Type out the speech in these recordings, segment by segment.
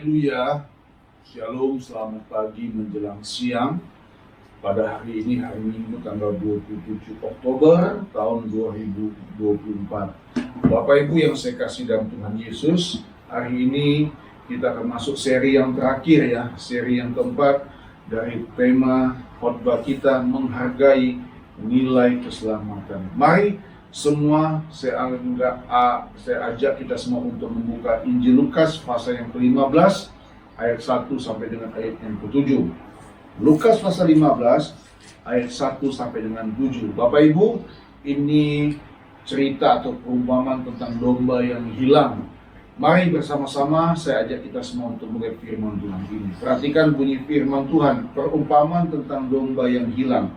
Haleluya. Shalom, selamat pagi menjelang siang. Pada hari ini, hari Minggu tanggal 27 Oktober tahun 2024. Bapak Ibu yang saya kasih dalam Tuhan Yesus, hari ini kita akan masuk seri yang terakhir ya, seri yang keempat dari tema khotbah kita, menghargai nilai keselamatan. Mari semua saya ajak kita semua untuk membuka Injil Lukas pasal yang ke-15 ayat 1 sampai dengan ayat yang ke-7. Lukas pasal 15 ayat 1 sampai dengan 7. Bapak Ibu, ini cerita atau perumpamaan tentang domba yang hilang. Mari bersama-sama saya ajak kita semua untuk melihat firman Tuhan ini. Perhatikan bunyi firman Tuhan, perumpamaan tentang domba yang hilang.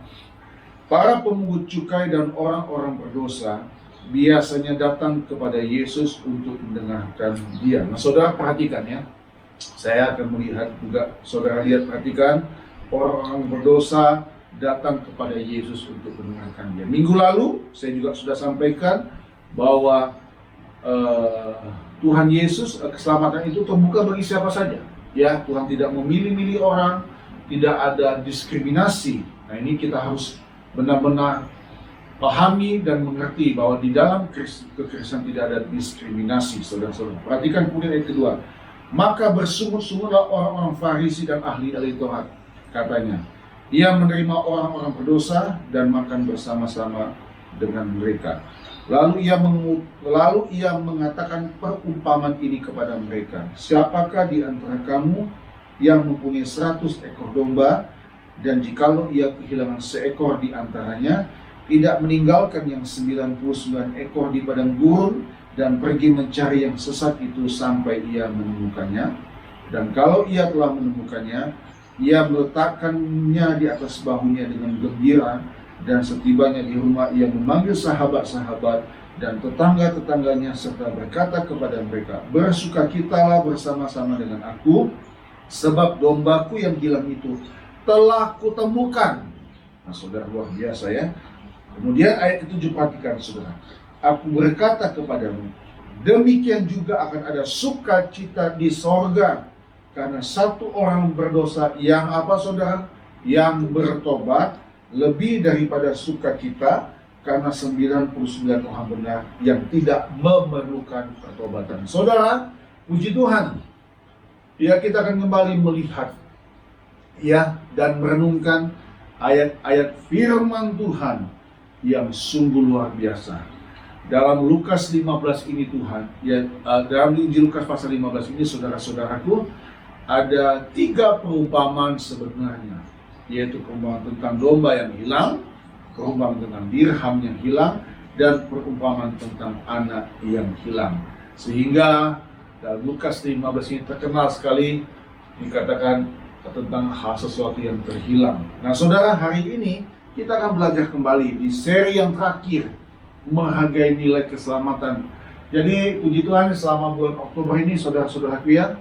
Para pemungut cukai dan orang-orang berdosa biasanya datang kepada Yesus untuk mendengarkan Dia. Nah, saudara perhatikan ya. Saya akan melihat juga, saudara lihat, perhatikan, orang-orang berdosa datang kepada Yesus untuk mendengarkan Dia. Minggu lalu saya juga sudah sampaikan bahwa Tuhan Yesus, keselamatan itu terbuka bagi siapa saja. Ya, Tuhan tidak memilih-milih orang, tidak ada diskriminasi. Nah, ini kita harus benar-benar pahami dan mengerti bahwa di dalam kekristenan tidak ada diskriminasi, saudara-saudara. Perhatikan kemudian ayat kedua. Maka bersungut-sungutlah orang-orang Farisi dan ahli-ahli Taurat, katanya. Ia menerima orang-orang berdosa dan makan bersama-sama dengan mereka. Lalu ia mengatakan perumpamaan ini kepada mereka. Siapakah di antara kamu yang mempunyai 100 ekor domba, dan jikalau ia kehilangan seekor di antaranya, tidak meninggalkan yang 99 ekor di padang gurun dan pergi mencari yang sesat itu sampai ia menemukannya. Dan kalau ia telah menemukannya, ia meletakkannya di atas bahunya dengan gembira, dan setibanya di rumah ia memanggil sahabat-sahabat dan tetangga-tetangganya serta berkata kepada mereka, bersukacitalah bersama-sama dengan aku, sebab dombaku yang hilang itu telah kutemukan. Nah, saudara, luar biasa ya. Kemudian ayat ke-7, perhatikan saudara. Aku berkata kepadamu, demikian juga akan ada sukacita di sorga karena satu orang berdosa yang apa saudara? Yang bertobat, lebih daripada sukacita karena 99 orang benar yang tidak memerlukan pertobatan. Saudara, puji Tuhan. Ya, kita akan kembali melihat ya, dan merenungkan ayat-ayat firman Tuhan yang sungguh luar biasa. Dalam Lukas 15 ini Tuhan, ya, dalam Injil Lukas pasal 15 ini saudara-saudaraku, ada 3 perumpamaan sebenarnya, yaitu perumpamaan tentang domba yang hilang, perumpamaan tentang dirham yang hilang, dan perumpamaan tentang anak yang hilang. Sehingga dalam Lukas 15 ini terkenal sekali dikatakan tentang hal sesuatu yang terhilang. Nah, saudara, hari ini kita akan belajar kembali di seri yang terakhir, menghargai nilai keselamatan. Jadi, puji Tuhan, selama bulan Oktober ini, saudara-saudaraku ya,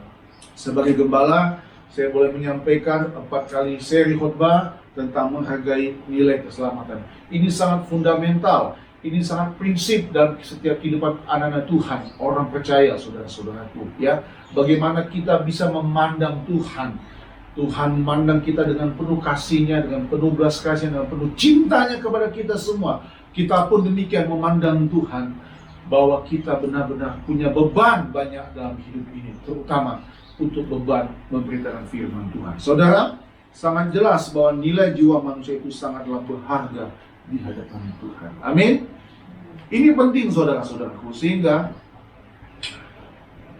sebagai gembala, saya boleh menyampaikan 4 kali seri khotbah tentang menghargai nilai keselamatan. Ini sangat fundamental, ini sangat prinsip dalam setiap kehidupan anak-anak Tuhan, orang percaya, saudara-saudaraku ya. Bagaimana kita bisa memandang Tuhan. Tuhan memandang kita dengan penuh kasih-Nya, dengan penuh belas kasih-Nya, dengan penuh cintanya kepada kita semua. Kita pun demikian memandang Tuhan, bahwa kita benar-benar punya beban banyak dalam hidup ini, terutama untuk beban memberitakan firman Tuhan. Saudara, sangat jelas bahwa nilai jiwa manusia itu sangatlah berharga di hadapan Tuhan. Amin. Ini penting saudara-saudaraku, sehingga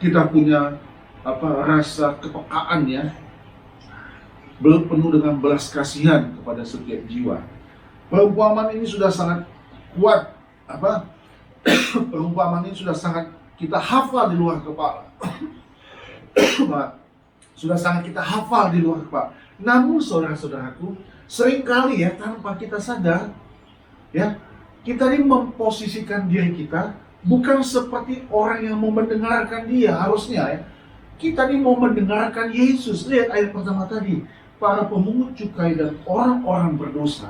kita punya rasa kepekaan ya, penuh dengan belas kasihan kepada setiap jiwa. Perumpamaan ini sudah sangat kuat, perumpamaan ini sudah sangat kita hafal di luar kepala. Sudah sangat kita hafal di luar kepala. Namun saudara-saudaraku, seringkali ya, tanpa kita sadar ya, kita ini memposisikan diri kita bukan seperti orang yang mau mendengarkan Dia. Harusnya ya, kita ini mau mendengarkan Yesus. Lihat ayat pertama tadi. Para pemungut cukai dan orang-orang berdosa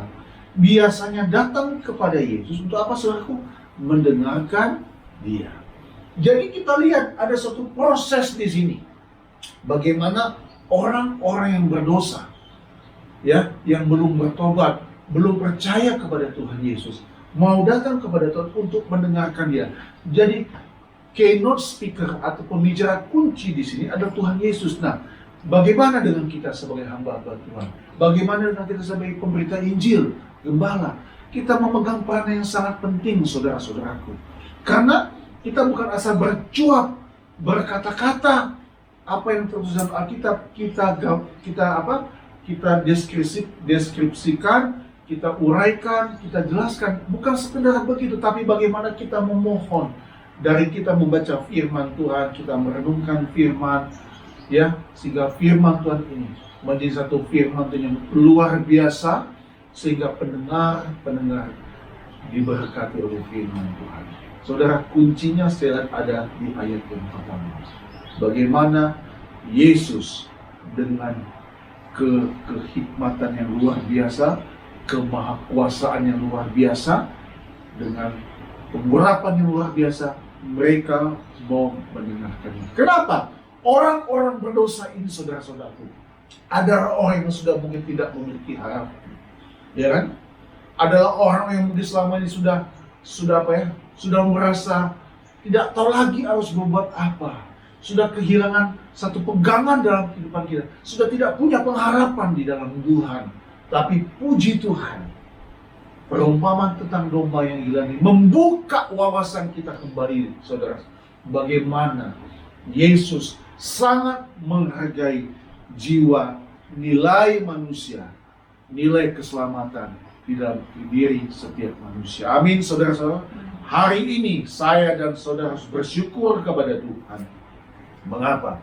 biasanya datang kepada Yesus untuk apa, saudaraku? Mendengarkan Dia. Jadi kita lihat ada suatu proses di sini. bagaimana orang-orang yang berdosa, ya, yang belum bertobat, belum percaya kepada Tuhan Yesus, mau datang kepada Tuhan untuk mendengarkan Dia. Jadi keynote speaker atau pembicara kunci di sini adalah Tuhan Yesus. Nah, bagaimana dengan kita sebagai hamba Tuhan? Bagaimana dengan kita sebagai pemberita Injil, gembala? Kita memegang peran yang sangat penting, saudara-saudaraku. Karena kita bukan asal bercuap, berkata-kata apa yang tertulis dalam Alkitab, kita deskripsikan, kita uraikan, kita jelaskan. Bukan sekedar begitu, tapi bagaimana kita memohon. Dari kita membaca firman Tuhan, kita merenungkan firman, ya, sehingga firman Tuhan ini menjadi satu firman Tuhan yang luar biasa, sehingga pendengar diberkati oleh firman Tuhan. Saudara, kuncinya saya lihat ada di ayat yang pertama. Bagaimana Yesus dengan kehikmatan yang luar biasa, kemahakuasaan yang luar biasa, dengan pengurapan yang luar biasa, mereka mau mendengarkannya. Kenapa? Orang-orang berdosa ini, saudara-saudaraku, adalah orang yang sudah mungkin tidak memiliki harapan, ya kan? Adalah orang yang mungkin selama ini sudah merasa tidak tahu lagi harus berbuat apa, sudah kehilangan satu pegangan dalam kehidupan kita, sudah tidak punya pengharapan di dalam Tuhan. Tapi puji Tuhan, perumpamaan tentang domba yang hilang ini membuka wawasan kita kembali, saudara. Bagaimana Yesus sangat menghargai jiwa, nilai manusia, nilai keselamatan di dalam diri setiap manusia. Amin, saudara-saudara. Hari ini saya dan saudara harus bersyukur kepada Tuhan. Mengapa?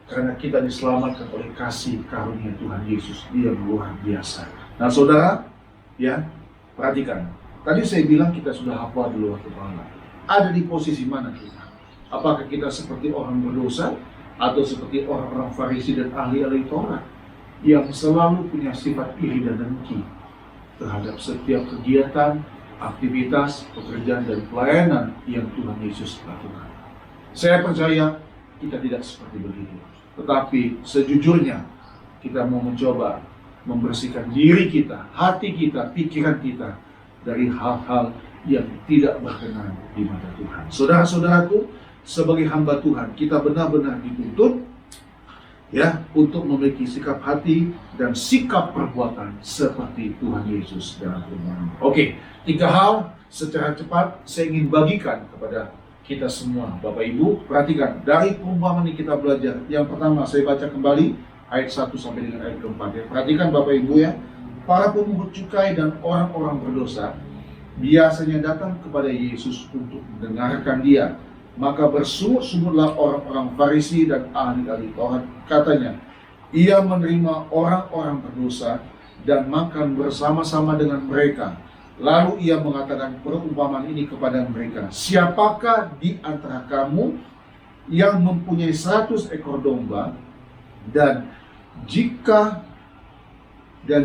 Karena kita diselamatkan oleh kasih karunia Tuhan Yesus. Dia luar biasa. Nah, saudara, ya, perhatikan. Tadi saya bilang kita sudah hafal di luar kepala. Ada di posisi mana kita? Apakah kita seperti orang berdosa atau seperti orang-orang Farisi dan ahli-ahli Taurat yang selalu punya sifat iri dan dengki terhadap setiap kegiatan, aktivitas, pekerjaan dan pelayanan yang Tuhan Yesus lakukan? Saya percaya kita tidak seperti begitu. Tetapi sejujurnya kita mau mencoba membersihkan diri kita, hati kita, pikiran kita dari hal-hal yang tidak berkenan di mata Tuhan. Saudara-saudaraku, sebagai hamba Tuhan, kita benar-benar dituntut, ya, untuk memiliki sikap hati dan sikap perbuatan seperti Tuhan Yesus dalam firman. Oke, 3 hal secara cepat saya ingin bagikan kepada kita semua. Bapak Ibu, perhatikan dari perumpamaan ini kita belajar. Yang pertama, saya baca kembali ayat 1 sampai dengan ayat keempat. Ya. Perhatikan Bapak Ibu, ya. Para pemungut cukai dan orang-orang berdosa biasanya datang kepada Yesus untuk mendengarkan Dia. Maka bersungut-sungutlah orang-orang Farisi dan ahli-ahli Taurat. Katanya, Ia menerima orang-orang berdosa dan makan bersama-sama dengan mereka. Lalu Ia mengatakan perumpamaan ini kepada mereka. Siapakah di antara kamu yang mempunyai 100 ekor domba dan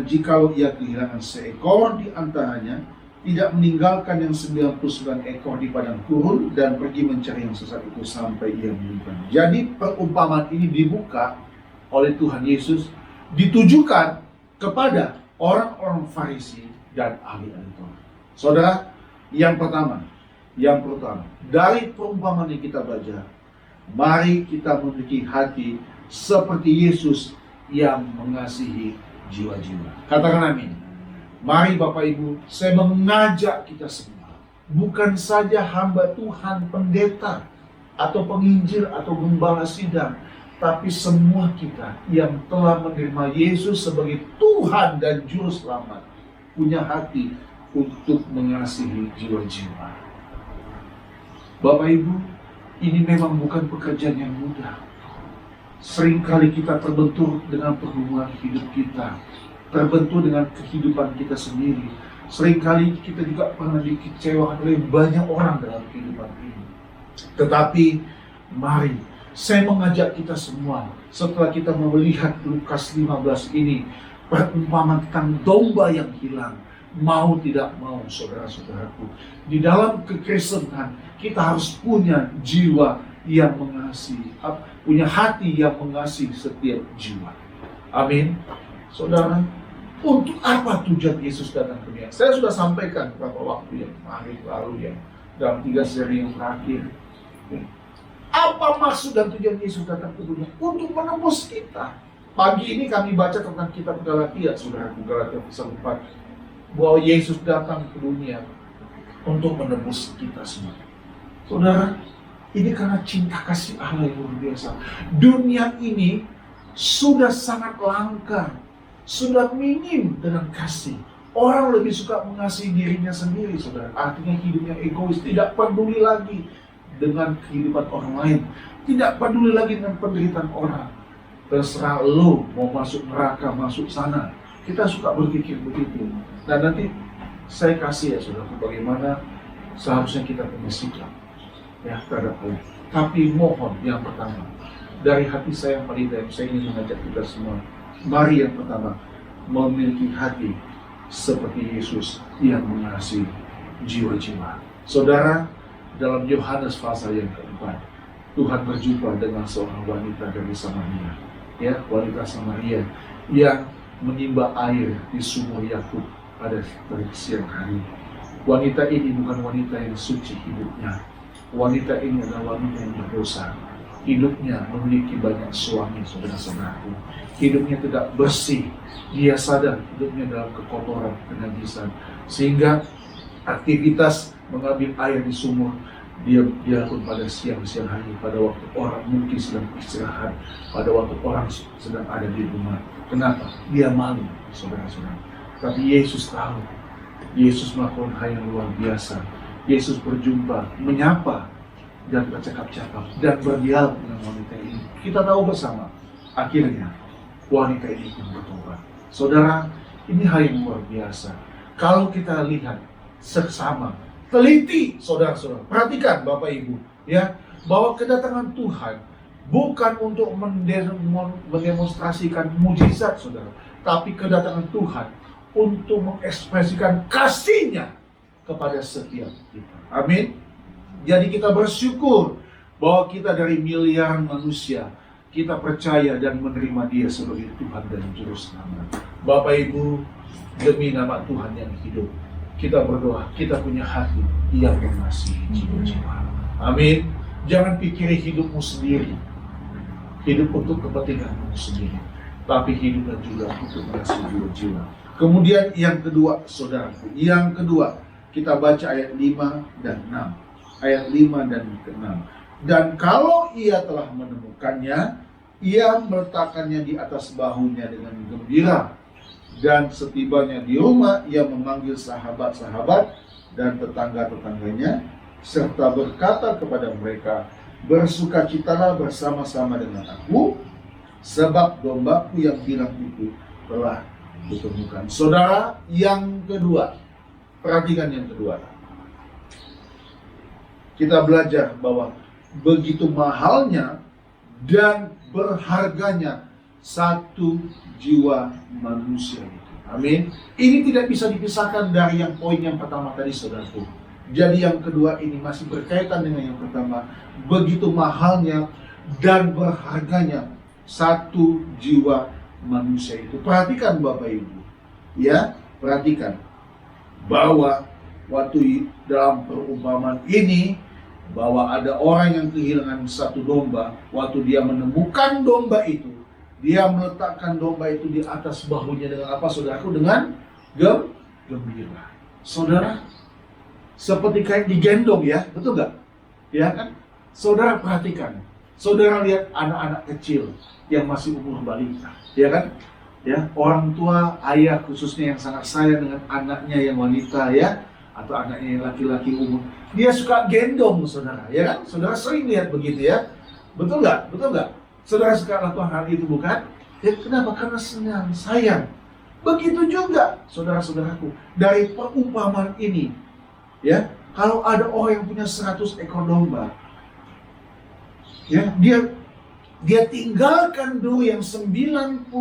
jikalau ia kehilangan seekor di antaranya, tidak meninggalkan yang 99 ekor di padang gurun dan pergi mencari yang sesat itu sampai ia menemukan. Jadi perumpamaan ini dibuka oleh Tuhan Yesus, ditujukan kepada orang-orang Farisi dan ahli-ahli Taurat. Saudara, yang pertama, dari perumpamaan yang kita baca, mari kita memiliki hati seperti Yesus yang mengasihi jiwa-jiwa. Katakan amin. Mari Bapak Ibu, saya mengajak kita semua, bukan saja hamba Tuhan, pendeta, atau penginjil, atau gembala sidang, tapi semua kita yang telah menerima Yesus sebagai Tuhan dan Juru Selamat, punya hati untuk mengasihi jiwa-jiwa. Bapak Ibu, ini memang bukan pekerjaan yang mudah. Seringkali kita terbentur dengan pergumulan hidup kita, terbentur dengan kehidupan kita sendiri. Seringkali kita juga pernah dikecewakan oleh banyak orang dalam kehidupan ini. Tetapi mari, saya mengajak kita semua, setelah kita melihat Lukas 15 ini, perumpamaan tentang domba yang hilang, mau tidak mau, saudara-saudaraku, di dalam kekristenan kita harus punya jiwa yang mengasihi, punya hati yang mengasihi setiap jiwa. Amin. Saudara, untuk apa tujuan Yesus datang ke dunia? Saya sudah sampaikan beberapa waktu yang lalu ya, dalam 3 seri yang terakhir. Apa maksud dan tujuan Yesus datang ke dunia? Untuk menembus kita. Pagi ini kami baca tentang kitab Galatia, saudaraku, Galatia pasal 4, bahwa Yesus datang ke dunia untuk menembus kita semua. Saudara, ini karena cinta kasih Allah yang luar biasa. Dunia ini sudah sangat langka, sudah minim dengan kasih. Orang lebih suka mengasihi dirinya sendiri, saudara. Artinya hidupnya egois, tidak peduli lagi dengan kehidupan orang lain, tidak peduli lagi dengan penderitaan orang. Terserah lo mau masuk neraka, masuk sana. Kita suka berpikir begitu. Dan nanti saya kasih ya saudara, bagaimana seharusnya kita punya sikap ya terhadap Allah. Tapi mohon yang pertama, dari hati saya yang paling dalam, saya ingin mengajak kita semua. Mari yang pertama, memiliki hati seperti Yesus yang mengasihi jiwa-jiwa. Saudara, dalam Yohanes pasal yang keempat, Tuhan berjumpa dengan seorang wanita dari Samaria, ya, wanita Samaria yang menimba air di sumur Yakub pada siang hari. Wanita ini bukan wanita yang suci hidupnya. Wanita ini adalah wanita yang berdosa. Hidupnya memiliki banyak suami, saudara-saudaraku. Hidupnya tidak bersih. Dia sadar hidupnya dalam kekotoran, kenajisan. Sehingga aktivitas mengambil air di sumur dia pun pada siang-siang hari, pada waktu orang mungkin sedang istirahat, pada waktu orang sedang ada di rumah. Kenapa? Dia malu, saudara-saudara. Tapi Yesus tahu. Yesus melakukan hal yang luar biasa. Yesus berjumpa, menyapa, dan bercakap-cakap, dan berdialog dengan wanita ini. Kita tahu bersama, akhirnya wanita ini pun bertobat. Saudara, ini hal yang luar biasa. Kalau kita lihat seksama, teliti, saudara-saudara, perhatikan Bapak Ibu, ya, bahwa kedatangan Tuhan bukan untuk mendemonstrasikan mujizat, saudara, tapi kedatangan Tuhan untuk mengekspresikan kasih-Nya kepada setiap kita. Amin. Jadi kita bersyukur bahwa kita dari miliaran manusia, kita percaya dan menerima Dia sebagai Tuhan dan Juru Selamat. Bapak Ibu, demi nama Tuhan yang hidup, kita berdoa, kita punya hati yang mengasihi jiwa-jiwa. Amin. Jangan pikiri hidupmu sendiri, hidup untuk kepentinganmu sendiri, tapi hidupnya juga untuk mengasihi jiwa-jiwa. Kemudian yang kedua, saudaraku, yang kedua, kita baca ayat 5 dan 6. Ayat 5 dan 6. Dan kalau ia telah menemukannya, ia meletakkannya di atas bahunya dengan gembira. Dan setibanya di rumah, ia memanggil sahabat-sahabat dan tetangga-tetangganya, serta berkata kepada mereka, bersukacitalah bersama-sama dengan aku, sebab dombaku yang hilang itu telah ditemukan. Saudara, yang kedua, perhatikan yang kedua. Kita belajar bahwa begitu mahalnya dan berharganya satu jiwa manusia itu. Amin. Ini tidak bisa dipisahkan dari yang poin yang pertama tadi, saudaraku. Jadi yang kedua ini masih berkaitan dengan yang pertama. Begitu mahalnya dan berharganya satu jiwa manusia itu. Perhatikan Bapak Ibu, ya, perhatikan bahwa waktu dalam perumpamaan ini, bahwa ada orang yang kehilangan satu domba. Waktu dia menemukan domba itu, dia meletakkan domba itu di atas bahunya dengan apa, saudaraku? Dengan gembira. Saudara, seperti kayak digendong, ya, betul nggak? Ya kan? Saudara perhatikan, saudara lihat anak-anak kecil yang masih umur balita, ya kan? Ya, orang tua, ayah khususnya yang sangat sayang dengan anaknya yang wanita, ya, atau anaknya yang laki-laki umur, dia suka gendong, saudara, ya kan? Saudara sering lihat begitu, ya, betul nggak? Betul nggak? Saudara suka lakukan hal itu, bukan? Ya, kenapa? Karena senang, sayang. Begitu juga, saudara-saudaraku, dari perumpamaan ini, ya, kalau ada orang yang punya 100 ekor domba, ya, dia tinggalkan dulu yang 99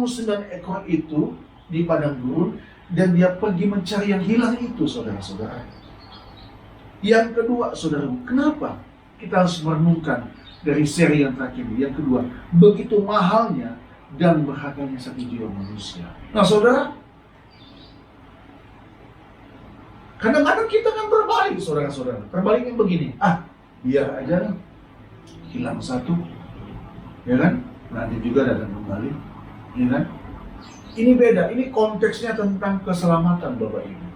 ekor itu di padang gurun, dan dia pergi mencari yang hilang itu, saudara-saudara. Yang kedua, saudara, kenapa kita harus merenungkan dari seri yang terakhir ini. Yang kedua, begitu mahalnya dan berharganya satu jiwa manusia. Nah saudara, kadang-kadang kita kan terbalik saudara-saudara. Terbaliknya begini, biar aja hilang satu, ya kan? Nanti juga datang kembali, ya kan? Ini beda, ini konteksnya tentang keselamatan Bapak Ibu.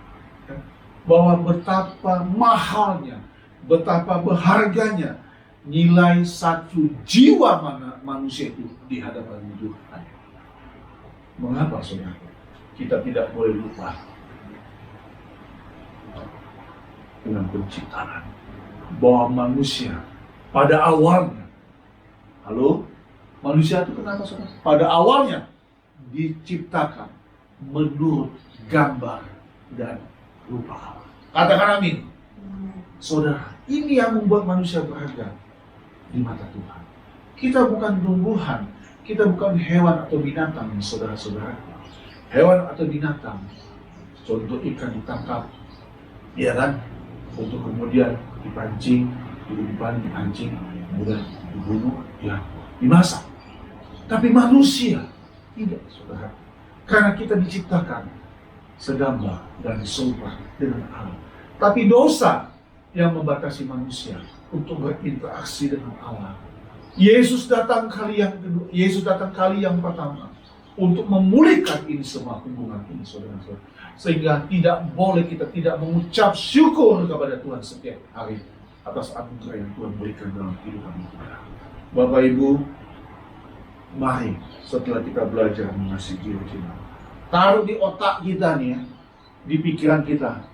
Bahwa betapa mahalnya, betapa berharganya nilai satu jiwa manusia itu di hadapan Tuhan. Mengapa saudara? Kita tidak boleh lupa dengan penciptaan. Bahwa manusia pada awalnya, manusia itu kenapa saudara? Pada awalnya diciptakan menurut gambar dan rupa Allah. Katakan amin. Saudara, ini yang membuat manusia berharga di mata Tuhan. Kita bukan tumbuhan, kita bukan hewan atau binatang, saudara-saudara. Hewan atau binatang, contoh ikan ditangkap, ya kan? Untuk kemudian dipancing, diumpan, dipancing, kemudian dibunuh, ya dimasak. Tapi manusia tidak, saudara. Karena kita diciptakan segambar dan serupa dengan Allah. Tapi dosa yang membatasi manusia untuk berinteraksi dengan Allah. Yesus datang kali yang kedua, Yesus datang kali yang pertama untuk memulihkan ini semua hubungan ini, saudara-saudara. Sehingga tidak boleh kita tidak mengucap syukur kepada Tuhan setiap hari atas anugerah yang Tuhan berikan dalam kehidupan kita. Bapak Ibu, mari setelah kita belajar mengasihi jiwa-jiwa, taruh di otak kita nih ya, di pikiran kita,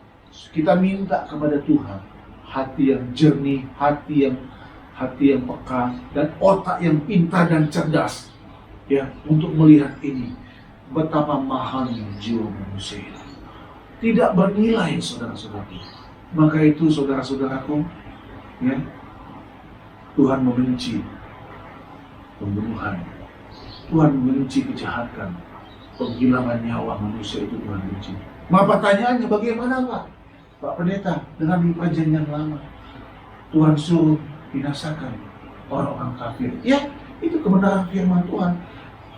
kita minta kepada Tuhan hati yang jernih, hati yang peka, dan otak yang pintar dan cerdas, ya, untuk melihat ini betapa mahalnya jiwa manusia itu. Tidak bernilai, saudara-saudaraku. Maka itu, saudara-saudaraku, ya, Tuhan membenci pembunuhan, Tuhan membenci kejahatan, penghilangan nyawa manusia itu Tuhan benci. Maka pertanyaannya, bagaimana Pak Pendeta dengan di perjanjian lama Tuhan suruh binasakan orang-orang kafir? Ya, itu kebenaran firman Tuhan.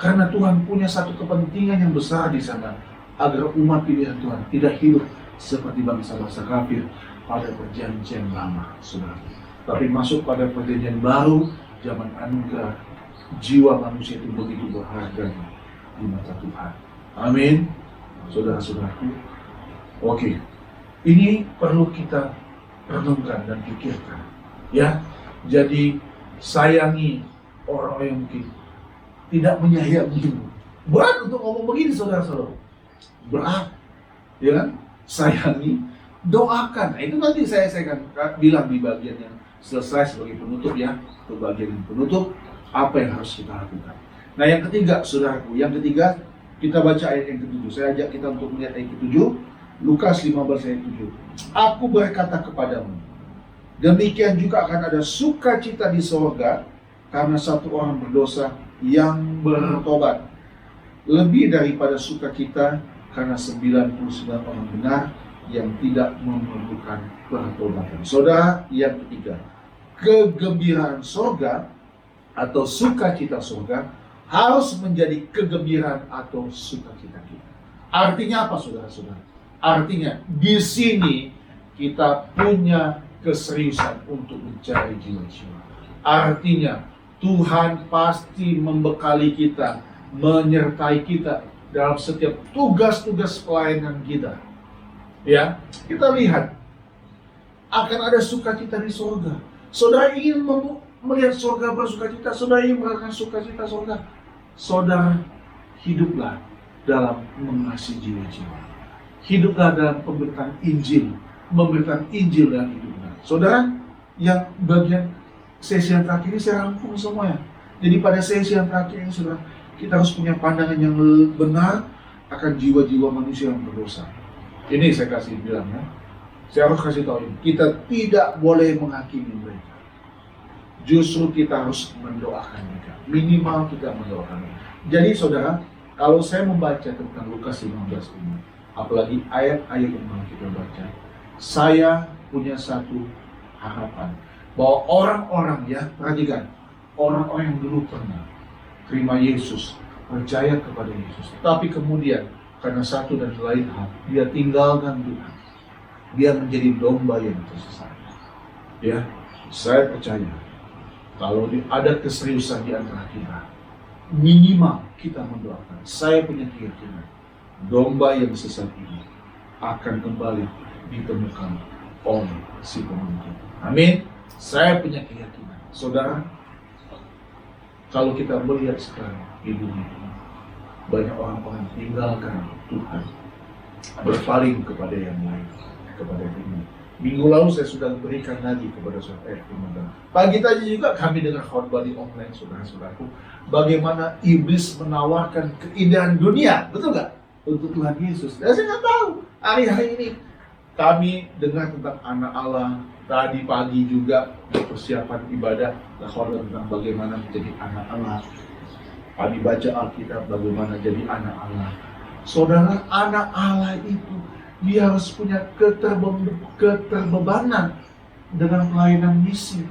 Karena Tuhan punya satu kepentingan yang besar di sana, agar umat pilihan Tuhan tidak hidup seperti bangsa-bangsa kafir pada perjanjian lama, saudara. Tapi masuk pada perjanjian baru, zaman anugerah, jiwa manusia itu begitu berharga di mata Tuhan. Amin, saudara-saudaraku. Oke, ini perlu kita renungkan dan pikirkan, ya. Jadi sayangi orang yang mungkin tidak menyayangimu. Berat untuk ngomong begini, saudara-saudara. Berat, ya kan? Sayangi, doakan. Nah, itu nanti saya akan bilang di bagian yang selesai sebagai penutup, ya. Untuk bagian yang penutup, apa yang harus kita lakukan. Nah, yang ketiga, saudaraku, yang ketiga kita baca ayat yang ke-7. Saya ajak kita untuk melihat ayat ke-7, Lukas 15 ayat 7. Aku berkata kepadamu, demikian juga akan ada sukacita di sorga karena satu orang berdosa yang bertobat, lebih daripada sukacita karena 99 orang benar yang tidak memerlukan pertobatan. Saudara, yang ketiga, kegembiraan sorga atau sukacita sorga harus menjadi kegembiraan atau sukacita kita. Artinya apa, saudara-saudara? Artinya di sini kita punya keseriusan untuk mencari jiwa-jiwa. Artinya Tuhan pasti membekali kita, menyertai kita dalam setiap tugas-tugas pelayanan kita. Ya, kita lihat akan ada sukacita di surga. Saudara ingin melihat surga bersukacita, saudara ingin merasakan sukacita surga. Saudara hiduplah dalam mengasihi jiwa-jiwa. Hiduplah dalam pemberitaan Injil, memberikan Injil dalam hidupnya. Saudara, yang bagian sesi yang terakhir ini saya rangkum semuanya. Jadi pada sesi yang terakhir ini, saudara, kita harus punya pandangan yang benar akan jiwa-jiwa manusia yang berdosa. Ini saya kasih bilang, ya. Saya harus kasih tahu ini. Kita tidak boleh menghakimi mereka. Justru kita harus mendoakan mereka. Minimal kita mendoakan mereka. Jadi saudara, kalau saya membaca tentang Lukas 15 ini, apalagi ayat-ayat yang mau kita baca, saya punya satu harapan bahwa orang-orang, ya, perhatikan, orang-orang yang dulu pernah terima Yesus, percaya kepada Yesus, tapi kemudian karena satu dan lain hal, dia tinggalkan Tuhan. Dia menjadi domba yang tersesat. Ya, saya percaya kalau ada keseriusan di antara kita, minimal kita mendoakan. Saya punya keyakinan domba yang sesat ini akan kembali ditemukan oleh si pemimpin. Amin. Saya punya keyakinan. Saudara, kalau kita melihat sekarang di dunia ini, banyak orang-orang tinggalkan Tuhan, berpaling kepada yang lain, kepada dunia. Minggu lalu saya sudah berikan lagi kepada saudara teman-teman. Pagi tadi juga kami dengar khotbah di online, saudara-saudaraku, bagaimana iblis menawarkan keindahan dunia, betul nggak? Untuk Tuhan Yesus. Dan saya nggak tahu hari-hari ini kami dengar tentang anak Allah. Tadi pagi juga persiapan ibadah, khotbah tentang bagaimana menjadi anak Allah. Kami baca Alkitab bagaimana jadi anak Allah. Saudara, anak Allah itu dia harus punya keterbebanan dengan pelayanan misi,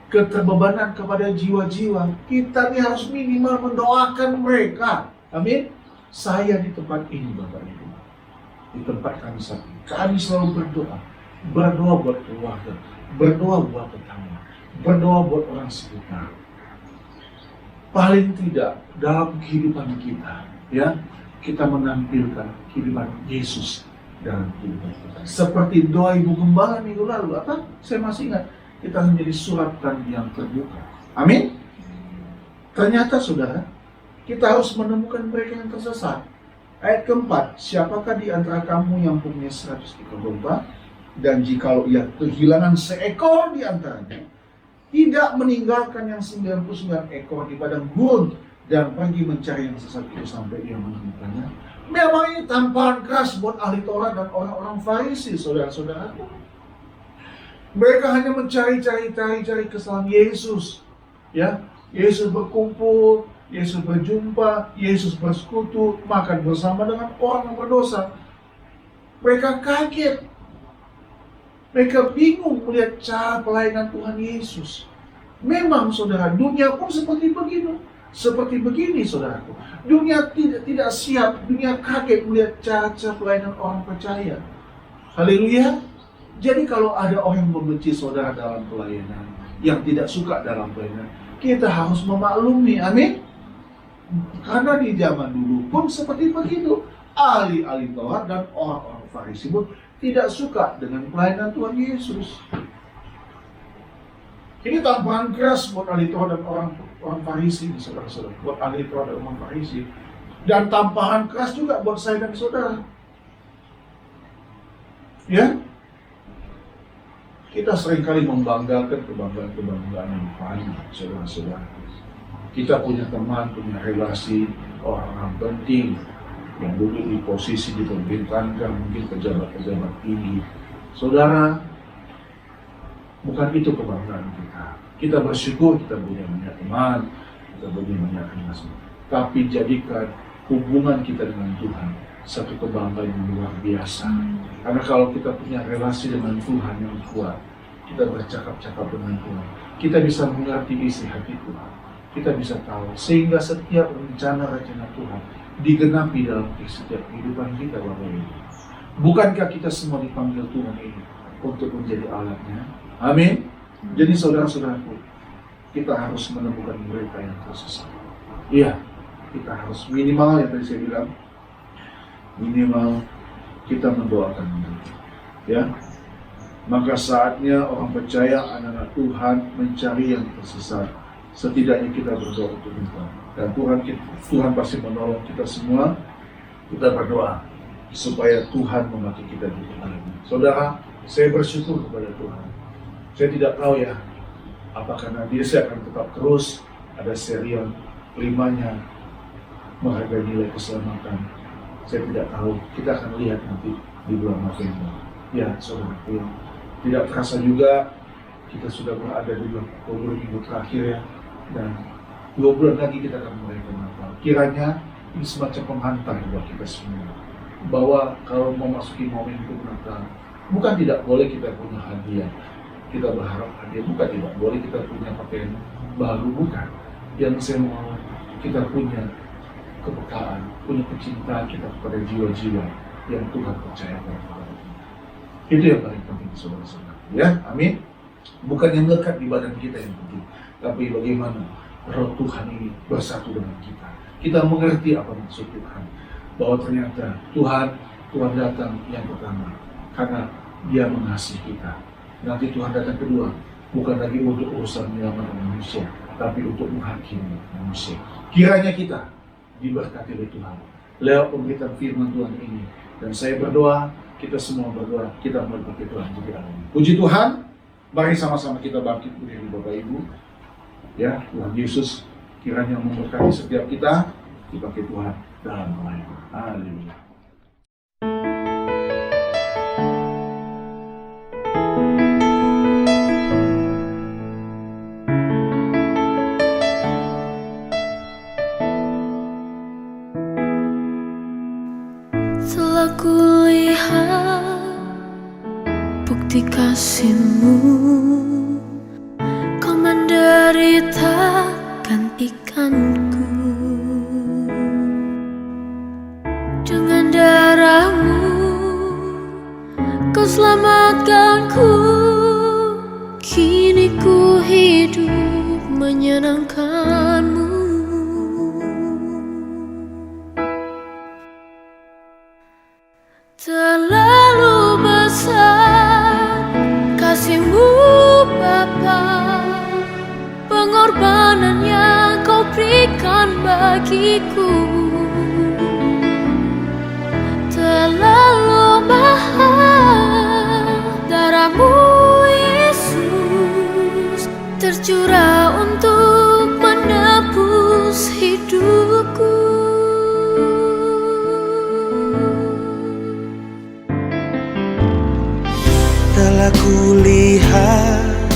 keterbebanan kepada jiwa-jiwa. Kita ini harus minimal mendoakan mereka. Amin. Saya di tempat ini, Bapak Ibu, di tempat kami saat ini, kami selalu berdoa buat keluarga, berdoa buat tetangga, berdoa buat orang sekitar. Paling tidak dalam kehidupan kita, ya, kita menampilkan kehidupan Yesus dalam kehidupan kita. Seperti doa Ibu Gembala minggu lalu, saya masih ingat, kita menjadi suratan yang terbuka. Amin. Ternyata saudara, kita harus menemukan mereka yang tersesat. Ayat keempat, siapakah di antara kamu yang punya 100 ekor domba, dan jikalau ia kehilangan seekor di antaranya, tidak meninggalkan yang 99 ekor di padang gurun dan pergi mencari yang sesat itu sampai ia menemukannya. Memang ini tamparan keras buat ahli Taurat dan orang-orang Farisi, saudara-saudara. Mereka hanya mencari kesalahan Yesus. Ya, Yesus berkumpul, Yesus berjumpa, Yesus bersekutu, makan bersama dengan orang yang berdosa. Mereka kaget. Mereka bingung melihat cara pelayanan Tuhan Yesus. Memang saudara, dunia pun seperti begitu. Seperti begini saudaraku. Dunia tidak siap, dunia kaget melihat cara-cara pelayanan orang percaya. Haleluya. Jadi kalau ada orang yang membenci saudara dalam pelayanan, yang tidak suka dalam pelayanan, kita harus memaklumi, amin. Karena di zaman dulu pun seperti begitu. Ahli-ahli Taurat dan orang-orang Farisi pun tidak suka dengan pelayanan Tuhan Yesus. Ini tamparan keras buat ahli Taurat dan orang Farisi, saudara-saudara. Buat ahli Taurat dan orang Farisi. Dan tamparan keras juga buat saya dan saudara. Ya, kita seringkali membanggakan kebanggaan yang banyak, saudara-saudara. Kita punya teman, punya relasi, orang-orang penting yang duduk di posisi di pemerintahan, mungkin pejabat-pejabat tinggi. Saudara, bukan itu kebanggaan kita. Kita bersyukur kita punya banyak teman, kita punya banyak relasi. Tapi jadikan hubungan kita dengan Tuhan satu kebanggaan yang luar biasa. Karena kalau kita punya relasi dengan Tuhan yang kuat, kita bercakap-cakap dengan Tuhan, kita bisa mengerti isi hati Tuhan. Kita bisa tahu, sehingga setiap rencana-rencana Tuhan digenapi dalam setiap kehidupan kita, Bapak Ibu. Bukankah kita semua dipanggil Tuhan ini untuk menjadi alatnya? Amin. Jadi saudara-saudaraku, kita harus menemukan mereka yang tersesat. Iya, kita harus minimal yang tadi saya bilang, minimal kita mendoakan mereka. Ya, maka saatnya orang percaya, anak-anak Tuhan mencari yang tersesat. Setidaknya kita berdoa untuk mereka. Dan Tuhan pasti menolong kita semua. Kita berdoa supaya Tuhan memakai kita di dunia. Saudara, saya bersyukur kepada Tuhan. Saya tidak tahu ya, apakah nanti saya akan tetap terus ada serial kelimanya menghargai nilai keselamatan. Saya tidak tahu. Kita akan lihat nanti di bulan November. Ya, saudara, tidak terasa juga kita sudah berada di 20 minggu terakhir ya. Dan 2 bulan lagi kita akan merayakan Natal. Kiranya ini semacam penghantar buat kita semua. Bahwa kalau memasuki momentum Natal, bukan tidak boleh kita punya hadiah. kita berharap hadiah, bukan tidak boleh kita punya pakaian baru, bukan. Yang saya mau kita punya kepekaan, punya kecintaan kita kepada jiwa-jiwa yang Tuhan percayakan kepada kita. Itu yang paling penting, saudara-saudara. Ya, amin. Bukan yang lekat di badan kita yang penting, tapi bagaimana Roh Tuhan ini bersatu dengan kita. Kita mengerti apa maksud Tuhan, bahwa ternyata Tuhan datang yang pertama karena Dia mengasihi kita. Nanti Tuhan datang kedua, bukan lagi untuk urusan menyelamatkan manusia, tapi untuk menghakimi manusia. Kiranya kita diberkati oleh Tuhan lewat pemberitaan firman Tuhan ini. Dan saya berdoa, kita semua berdoa, kita berbagai Tuhan juga. Puji Tuhan, mari sama-sama kita bangkit berdiri Bapak Ibu. Ya, Tuhan Yesus kiranya memberkati setiap kita, dipakai Tuhan dalam pelayanan. Haleluya. Telah kulihat bukti kasih-Mu, Kau menderita gantikanku. Dengan darah-Mu Kau selamatkanku. Kini ku hidup menyenangkan-Mu. Terlalu besar kasih-Mu Bapa, pengorbanan yang Kau berikan bagiku. Terlalu mahal darah-Mu Yesus, tercurah untuk menebus hidupku. Telah kulihat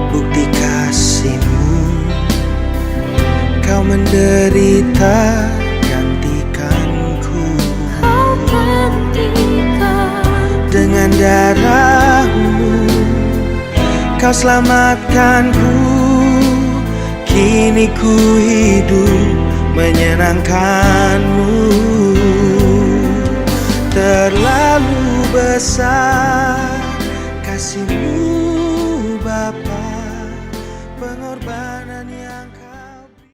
bukti kasih-Mu, Kau menderita gantikanku. Kau gantikan Dengan darah-Mu Kau selamatkanku. Kini ku hidup menyenangkan-Mu. Terlalu besar kasih-Mu Bapa, pengorbanan yang